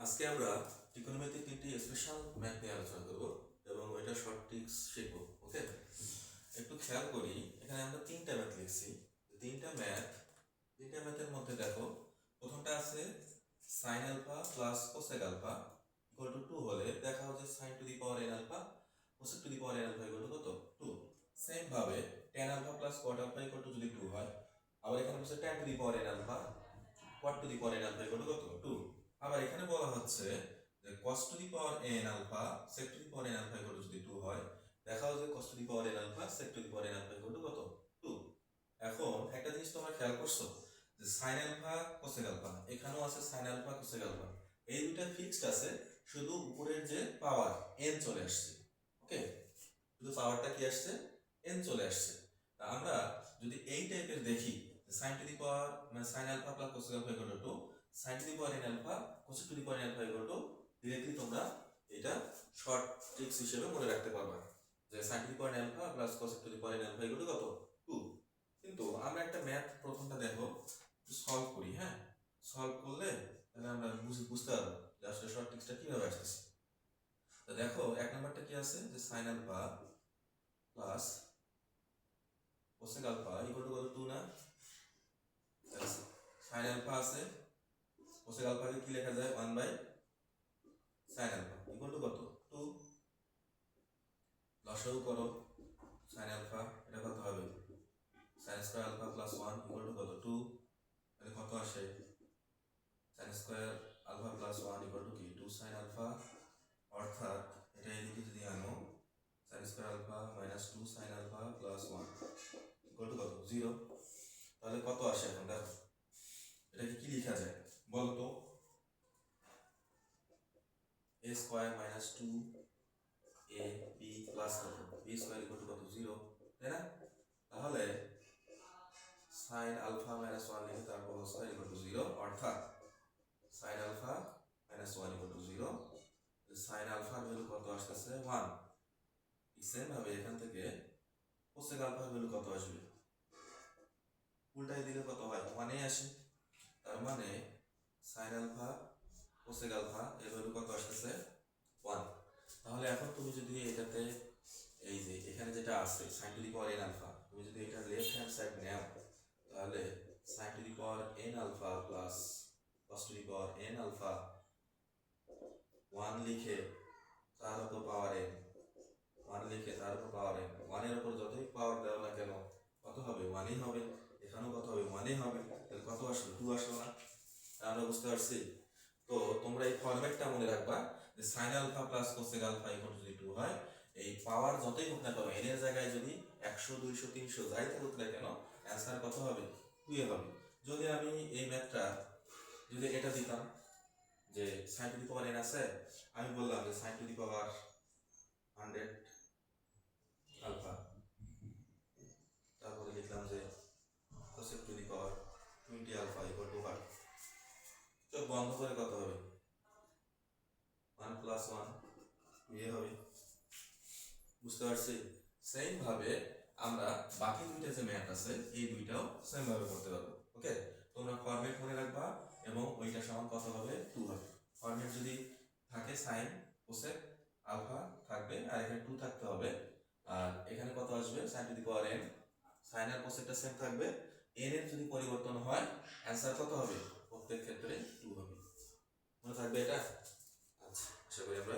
আজকে আমরা ত্রিকোণমিতিক তিনটি স্পেশাল ম্যাথ নিয়ে আলোচনা করব এবং ওইটা শর্ট ট্রিক্স শিখবো। ওকে, একটু খেয়াল করি, এখানে আমরা তিনটা ম্যাথ লিখছি। তিনটা ম্যাথের মধ্যে দেখো, প্রথমটা আছে sin alpha plus cosec alpha equal to 2 হলে দেখা হচ্ছে sin to the power n alpha cosec to the power n alpha equal to কত 2। সেম ভাবে tan alpha plus cot alpha equal to যদি 2 হয়, আবার এখানে হচ্ছে tan to the power n alpha cot to the power n alpha equal to কত 2। আবার এখানে বলা হচ্ছে যে cos to the power n alpha sec to the power n alpha equal to যদি 2 হয়, দেখা হচ্ছে cos to the power n alpha sec to the power n alpha equal to কত 2। এখন একটা জিনিস তোমরা খেয়াল করছো যে sin আলফা cosec আলফা, এখানেও আছে sin আলফা cosec আলফা, এই দুটো ফিক্সড আছে, শুধু উপরের যে পাওয়ার n চলে আসছে। ওকে, শুধু পাওয়ারটা কি আসছে n চলে আসছে। তা আমরা যদি এই টাইপের দেখি sin টু দি পাওয়ার মানে sin alpha plus cosec alpha equal to 2, sin to the power n alpha cosec to the power n alpha equal to, directly তোমরা এটা শর্ট ট্রিক্স হিসেবে মনে রাখতে পারবা যে sin to the power n alpha plus cosec to the power n alpha equal to কত 2। কিন্তু আমরা একটা ম্যাথ প্রথমটা দেখো সলভ করি। হ্যাঁ, সলভ করলে তাহলে আমরা বুঝতে পারবো যে আসলে শর্ট ট্রিক্সটা কিভাবে আসতেছে। তো দেখো এক নাম্বারটা কি আছে যে sin alpha plus cosec alpha equal to কত 2 না, sin আলফা আছে, কোসেক আলফাকে কি লেখা যায় 1 by sin alpha equal to কত 2। লসাগু করো sin আলফা, এটা কত হবে sin square alpha plus 1 equal to কত 2, তাহলে কত আসে sin square alpha plus 1 equal to কি 2 sin আলফা, অর্থাৎ এটা এদিকে যদি আনো sin square alpha minus 2 sin alpha plus 1 equal to কত 0। তাহলে কত আসে এখন দেখো, এটাকে কি লেখা যায় বলো তো, a square minus 2ab plus কত b স্কয়ার ইকুয়াল টু কত 0, তাই না? তাহলে sin আলফা মাইনাস 1 লিখে তারপর হোল স্কয়ার ইকুয়াল টু 0, অর্থাৎ sin alpha minus 1 equal to 0, sin আলফার ভ্যালু কত আসতেছে 1। সেম ভাবে এখান থেকে কোসেক আলফার ভ্যালু কত আসবে, উল্টাই দিলে কত হয় 1 এ আসে। তার মানে sin আলফা কোসেক আলফা এর ভ্যালু কত আসতেছে 1। তাহলে এখন তুমি যদি এটাতে এই যে এখানে যেটা আছে sin to the power n alpha, তুমি যদি এটা লেফট হ্যান্ড সাইড নাও, তাহলে sin to the power n alpha plus cos to the power n alpha 1 লিখে তার উপর পাওয়ার n, 1 লিখে তার উপর পাওয়ার n, 1 এর উপর যতই পাওয়ার দাও না কেন কত হবে 1 ই হবে, এখানেও কত হবে 1 ই হবে, তাহলে কত আসলো 2 আসলো না। আমরা বুঝতে পারছি। তো তোমরা এই ফরম্যাটটা মনে রাখবা যে sin alpha plus cosec alpha equal to যদি 2 হয়, এই পাওয়ার যতই হোক না কেন n এর জায়গায় যদি 100 200 300 যাই থাকুক না কেন অ্যান্সার কত হবে 2 এ হবে। যদি আমি এই ম্যাথটা যদি এটা দিতাম যে sin to the power n আছে, আমি বললাম যে sin to the power 100 alpha, তারপরে লিখলাম যে cosec to the power 20 alpha equal to 1, চোখ বন্ধ করে কত হবে 1 প্লাস 1 2 হবে। বুঝতে পারছি। সেম ভাবে আমরা বাকি দুইটা যে ম্যাথ আছে এই দুইটাও সেম ভাবে করতে পারবো। ওকে, তোমরা ফরম্যাট মনে রাখবা এবং ওইটা সমান কত হবে 2 হবে। ফরম্যাট যদি থাকে sin কোসেক আলফা থাকবে আর এখানে 2 থাকতে হবে, আর এখানে কত আসবে sin to the power n, sin আর কোসেকটা সেম থাকবে, n এর যদি পরিবর্তন হয় অ্যান্সার কত হবে প্রত্যেক ক্ষেত্রে 2 হবে। মনে থাকবে এটা? আচ্ছা, আশা করি আমরা